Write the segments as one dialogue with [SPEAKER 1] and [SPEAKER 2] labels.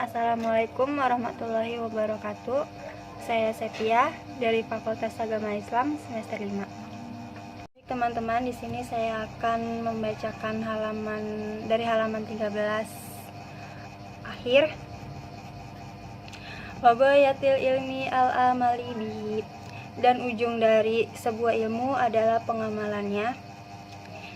[SPEAKER 1] Assalamualaikum warahmatullahi wabarakatuh. Saya Sepia dari Fakultas Agama Islam semester 5. Teman-teman, di sini saya akan membacakan dari halaman 13 akhir. Wabayatil ilmi al-amali bihi, dan ujung dari sebuah ilmu adalah pengamalannya.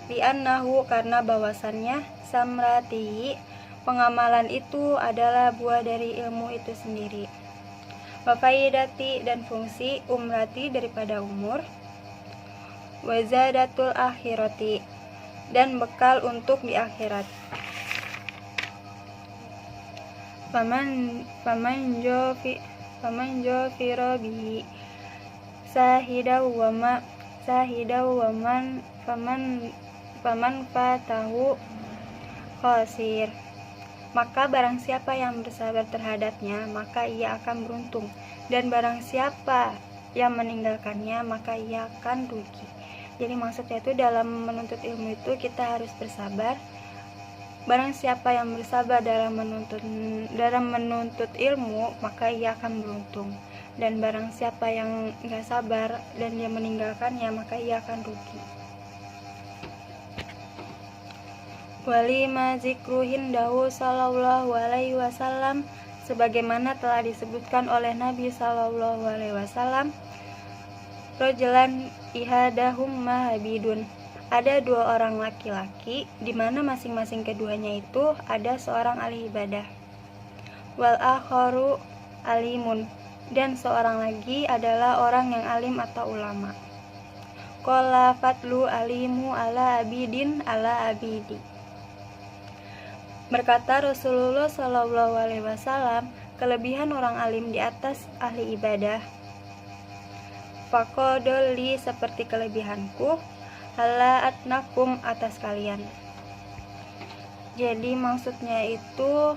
[SPEAKER 1] Li'annahu, karena bahwasannya, samratihi, pengamalan itu adalah buah dari ilmu itu sendiri. Wafaidati, dan fungsi umrati daripada umur. Wazadatul akhirati, dan bekal untuk di akhirat. Faman jofiro bihi sahidahu waman faman fatahu khosir. Maka barang siapa yang bersabar terhadapnya, maka ia akan beruntung, dan barang siapa yang meninggalkannya, maka ia akan rugi. Jadi maksudnya itu dalam menuntut ilmu itu kita harus bersabar. Barang siapa yang bersabar dalam menuntut ilmu, maka ia akan beruntung, dan barang siapa yang gak sabar dan dia meninggalkannya, maka ia akan rugi. Walima zikru hindahu sallallahu alaihi wasallam, sebagaimana telah disebutkan oleh Nabi sallallahu alaihi wasallam, rojalan ihadahum mahabidun, ada dua orang laki-laki di mana masing-masing keduanya itu ada seorang ahli ibadah. Wal akharu alimun, dan seorang lagi adalah orang yang alim atau ulama. Qala fatlu alimu ala abidin ala abidi. Berkata Rasulullah Shallallahu Alaihi Wasallam, kelebihan orang alim di atas ahli ibadah. Fakodoli, seperti kelebihanku, ala atnakum, atas kalian. Jadi maksudnya itu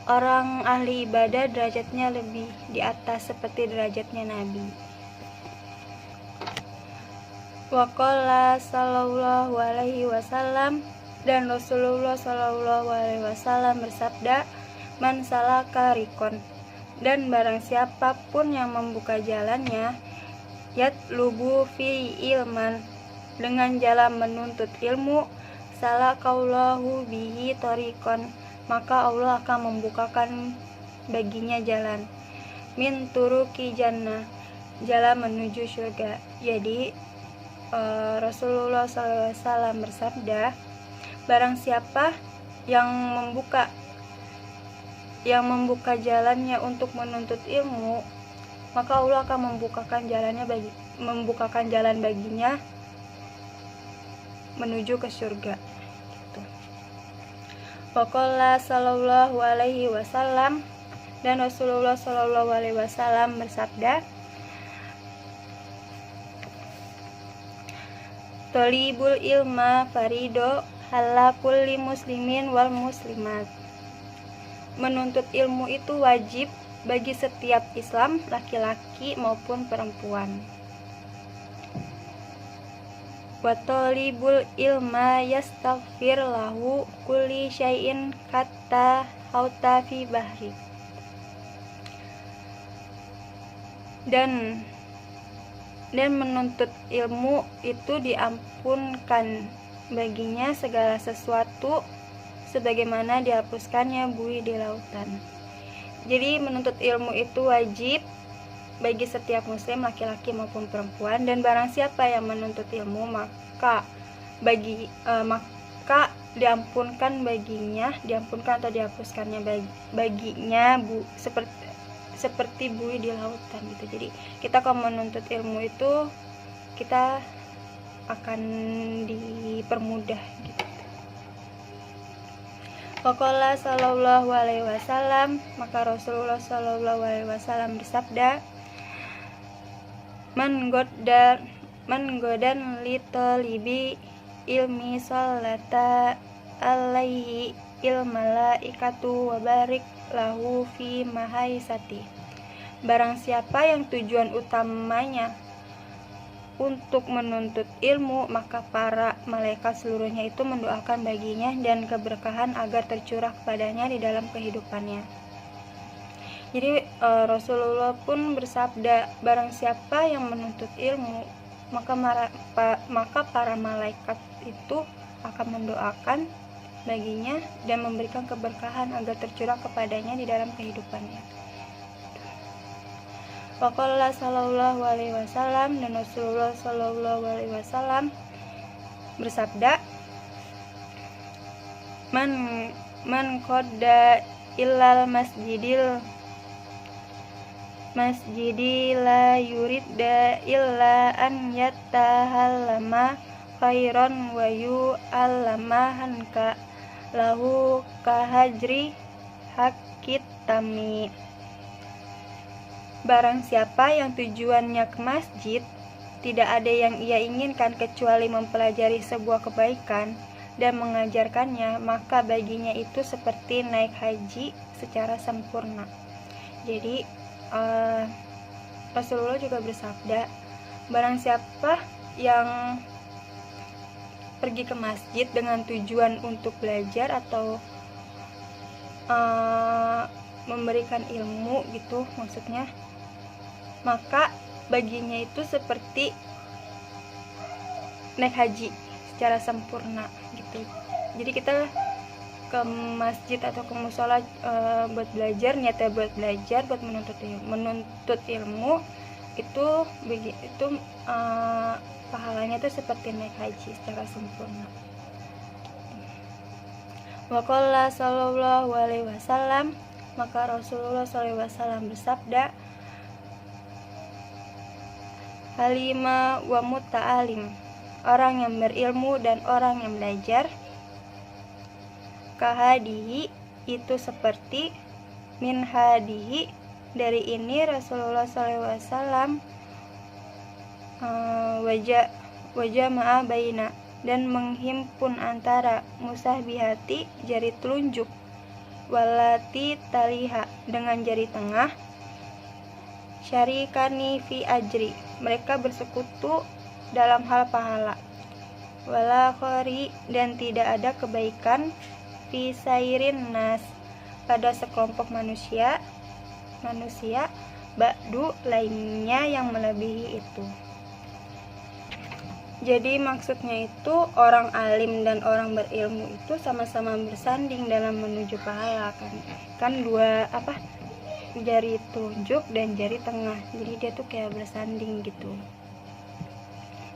[SPEAKER 1] orang ahli ibadah derajatnya lebih di atas seperti derajatnya Nabi. Waqala sallallahu alaihi wasallam, dan Rasulullah Shallallahu Alaihi Wasallam bersabda, man salaka rikon, dan barang siapapun yang membuka jalannya, yatlubu fi ilman, dengan jalan menuntut ilmu, salakallahu bihi torikon, maka Allah akan membukakan baginya jalan, min turuki jannah, jalan menuju surga. Jadi Rasulullah SAW bersabda, barang siapa yang membuka jalannya untuk menuntut ilmu, maka Allah akan membukakan jalan baginya menuju ke surga. Gitu. Waqala sallallahu alaihi wasallam, dan Rasulullah sallallahu alaihi wasallam bersabda, Tolibul ilma farido ala kulli muslimin wal muslimat. Menuntut ilmu itu wajib bagi setiap Islam, laki-laki maupun perempuan. Wa talibul ilma yastaghfir lahu kulli syai'in katta hauta fi bahri. Dan menuntut ilmu itu diampunkan baginya segala sesuatu sebagaimana dihapuskannya buih di lautan. Jadi menuntut ilmu itu wajib bagi setiap muslim, laki-laki maupun perempuan, dan barang siapa yang menuntut ilmu maka diampunkan atau dihapuskannya baginya seperti buih di lautan gitu. Jadi kita kalau menuntut ilmu itu kita akan dipermudah gitu. Waqala sallallahu alaihi wasallam, maka Rasulullah sallallahu alaihi wasallam bersabda, man godan li talibi ilmi sallata alaihi ilmalaikatu wa barik lahu fi mahaisati. Barang siapa yang tujuan utamanya untuk menuntut ilmu, maka para malaikat seluruhnya itu mendoakan baginya dan keberkahan agar tercurah kepadanya di dalam kehidupannya. Jadi Rasulullah pun bersabda, barang siapa yang menuntut ilmu, maka para malaikat itu akan mendoakan baginya dan memberikan keberkahan agar tercurah kepadanya di dalam kehidupannya. Waqala sallallahu alaihi wasallam, dan Rasulullah sallallahu alaihi wasallam bersabda, man qadda illal masjidi la yuridda illa an yattahallama khairan wa yu'allamahanka lahu kahajri hakit tami. Barang siapa yang tujuannya ke masjid, tidak ada yang ia inginkan kecuali mempelajari sebuah kebaikan dan mengajarkannya, maka baginya itu seperti naik haji secara sempurna. Jadi Rasulullah juga bersabda, barang siapa yang pergi ke masjid dengan tujuan untuk belajar atau memberikan ilmu gitu maksudnya, maka baginya itu seperti naik haji secara sempurna gitu. Jadi kita ke masjid atau ke musola buat belajar, niatnya buat belajar, buat menuntut ilmu itu pahalanya itu seperti naik haji secara sempurna. Waqala sallallahu alaihi wasallam, maka Rasulullah sallallahu alaihi wasallam bersabda, halima wa muta'alim, orang yang berilmu dan orang yang belajar, kahadihi, itu seperti min hadihi, dari ini Rasulullah SAW wajah ma'abaina, dan menghimpun antara musahbihati, jari telunjuk, walati taliha, dengan jari tengah, syarikani fi ajri, mereka bersekutu dalam hal pahala, wala khari, dan tidak ada kebaikan, fi sairin nas, pada sekelompok manusia ba'du, lainnya yang melebihi itu. Jadi maksudnya itu orang alim dan orang berilmu itu sama-sama bersanding dalam menuju pahala kan dua jari telunjuk dan jari tengah, jadi dia tuh kayak bersanding gitu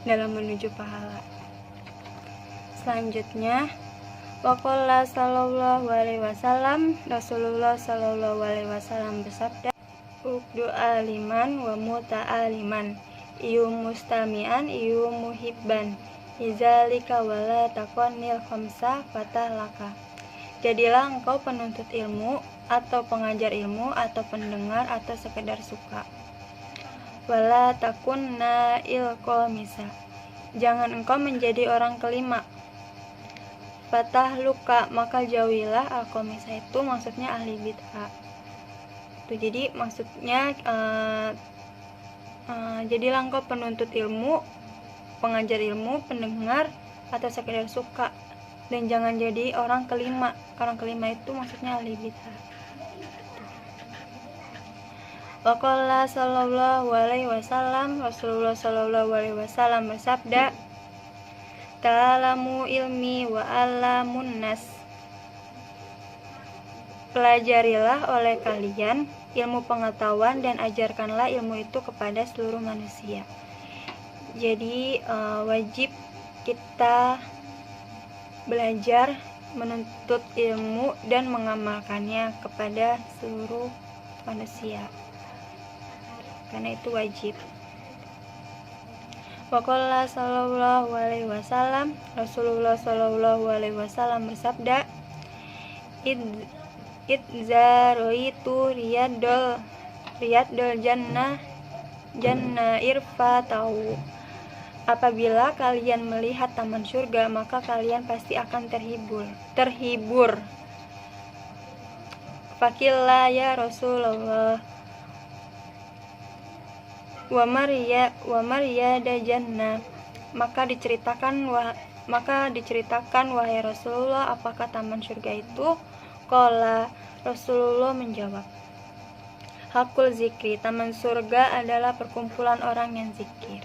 [SPEAKER 1] dalam menuju pahala. Selanjutnya, waqala sallallahu alaihi wasallam, Rasulullah sallallahu alaihi wasallam bersabda, ukdu aliman wa muta'aliman, iyu mustami'an iyu muhibban, izalika wala takonil khamsa fatahlaka. Jadilah engkau penuntut ilmu atau pengajar ilmu atau pendengar atau sekedar suka. Wala takunna ilqomisa, jangan engkau menjadi orang kelima. Fatahluka, maka jauhilah alqomisa, itu maksudnya ahli bid'ah. Itu jadi maksudnya jadilah engkau penuntut ilmu, pengajar ilmu, pendengar atau sekedar suka, dan jangan jadi orang kelima. Orang kelima itu maksudnya ahli bid'ah. Waqala sallallahu alaihi wasallam, Rasulullah sallallahu alaihi wasallam bersabda, ta'alamu ilmi wa 'allamun nas, pelajarilah oleh kalian ilmu pengetahuan dan ajarkanlah ilmu itu kepada seluruh manusia. Jadi wajib kita belajar, menuntut ilmu dan mengamalkannya kepada seluruh manusia, karena itu wajib. Waqala sallallahu alaihi wasallam, Rasulullah sallallahu alaihi wasallam bersabda, idzaroitu riyadul jannah irfatahu, apabila kalian melihat taman surga, maka kalian pasti akan terhibur. Fakillah ya Rasulullah, wa Maryada jannah. Maka diceritakan wahai Rasulullah, apakah taman surga itu? Qala, Rasulullah menjawab, hakul zikri, taman surga adalah perkumpulan orang yang zikir.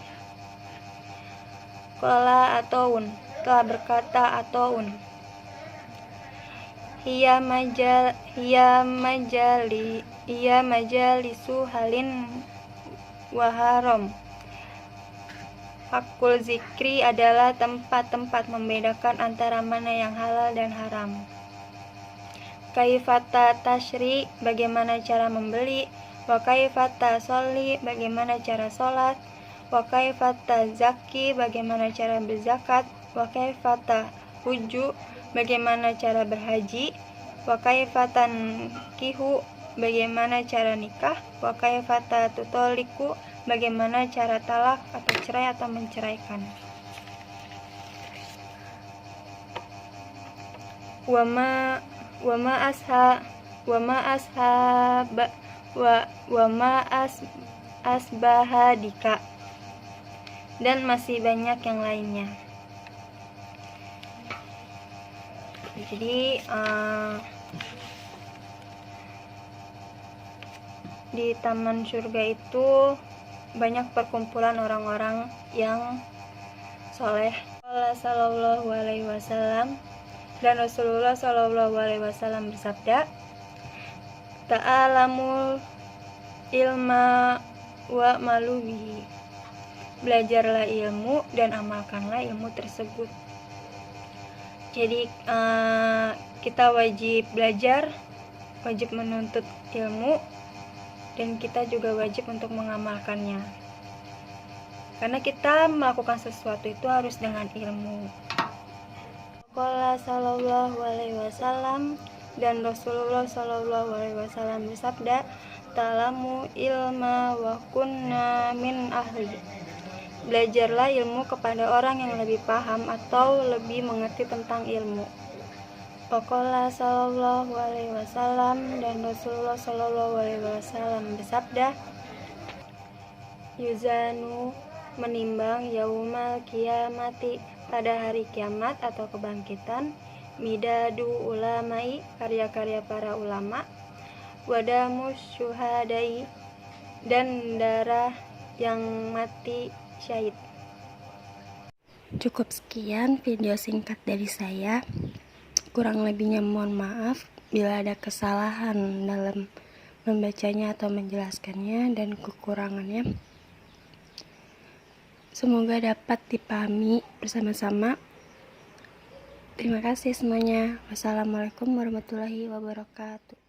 [SPEAKER 1] Qala Ataun, telah berkata Ataun, hiya majalisu halin waharam. Hakul zikri adalah tempat-tempat membedakan antara mana yang halal dan haram. Kaifata tashri, bagaimana cara membeli. Wa kaifata sholli, bagaimana cara sholat. Wa kaifata zaki, bagaimana cara berzakat. Wa kaifata huju, bagaimana cara berhaji. Wa kaifatan kihu, bagaimana cara nikah. Wa kaifata tutoliku, bagaimana cara talak atau cerai atau menceraikan. Asbahadika, dan masih banyak yang lainnya. Jadi di taman surga itu banyak perkumpulan orang-orang yang soleh. Allah Shallallahu Alaihi Wasallam, dan Rasulullah Shallallahu Alaihi Wasallam bersabda, ta'alamul ilma wa malubihi, belajarlah ilmu dan amalkanlah ilmu tersebut. Jadi kita wajib belajar, wajib menuntut ilmu, dan kita juga wajib untuk mengamalkannya. Karena kita melakukan sesuatu itu harus dengan ilmu. Qala sallallahu alaihi wasallam, dan Rasulullah sallallahu alaihi wasallam bersabda, ta'lamu ilma wa kunna min ahli. Belajarlah ilmu kepada orang yang lebih paham atau lebih mengerti tentang ilmu. Qala sallallahu alaihi wasallam, dan Rasulullah sallallahu alaihi wasallam bersabda, yuzanu, menimbang, yaumal kiamati, pada hari kiamat atau kebangkitan, midadu ulamai, karya-karya para ulama, wadamus syuhadai, dan darah yang mati syahid. Cukup sekian video singkat dari saya. Kurang lebihnya mohon maaf bila ada kesalahan dalam membacanya atau menjelaskannya dan kekurangannya. Semoga dapat dipahami bersama-sama. Terima kasih semuanya. Wassalamualaikum warahmatullahi wabarakatuh.